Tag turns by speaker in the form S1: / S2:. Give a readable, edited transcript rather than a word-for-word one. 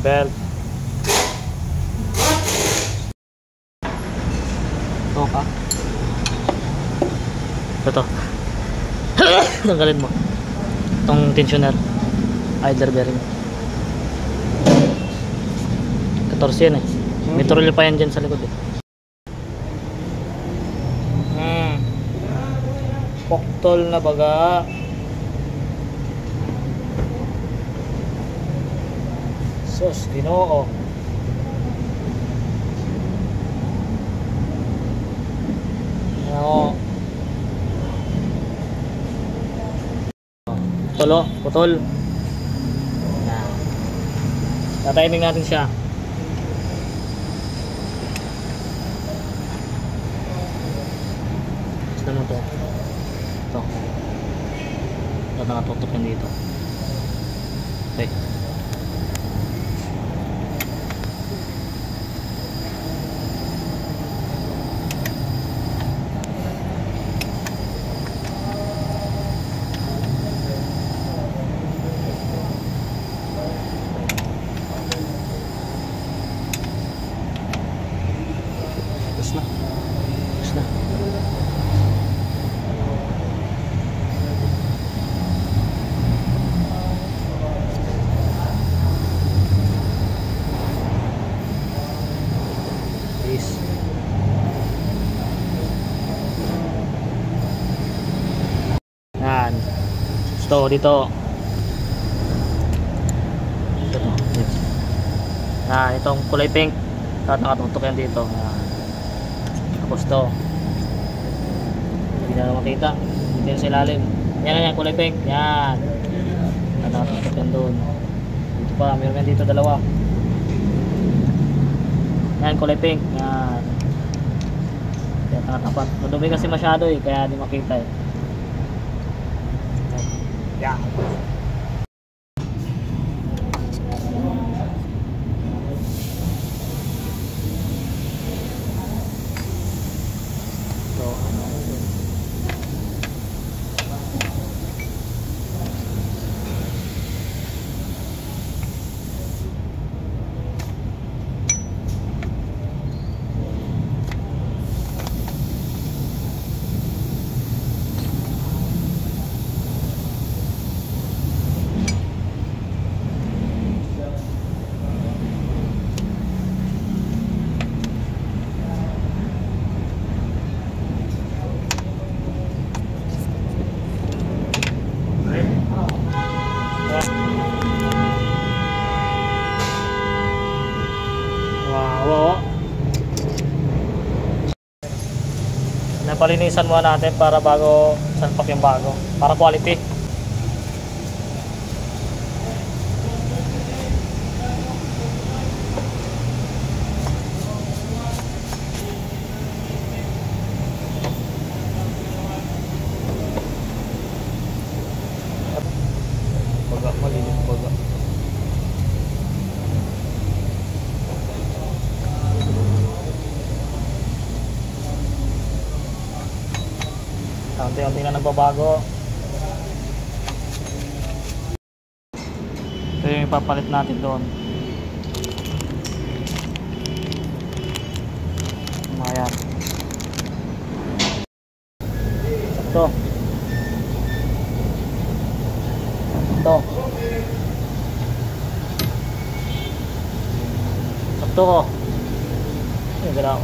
S1: belt. Ito ka. Ito. Tanggalin mo. Itong tensioner. Idler bearing. 14 yan eh. May tornilyo pa yan dyan sa likod eh. Poktol na baga. Sus, Ginoo. Ano? Putol, putol. Tatayinin natin siya. Gusto mo to? Ito. Ito nakatutok yan dito. Okay.
S2: Tapos na.
S1: Tapos na. Peace. Yan. Ito dito. Yan, itong kulay pink. Nakatutok yan dito. Yan. Tapos to. Hindi na makita. Dito yan sa ilalim. Yan yan, kulay pink. Yan. Nakatutok yan doon. Dito pa, meron yan dito dalawa. Yan, kulay pink. Yan. Kaya nakatapat. Madumi kasi masyado eh, kaya di makita eh. Yan. Wow. Napalinisan muna natin para bago salpak yung bago. Para quality. Baga, malinis baga. Unti-unti na nagbabago. Ito yung ipapalit natin doon. Ayan. Ito. Ito. Ito ko. Ayan, gano'n.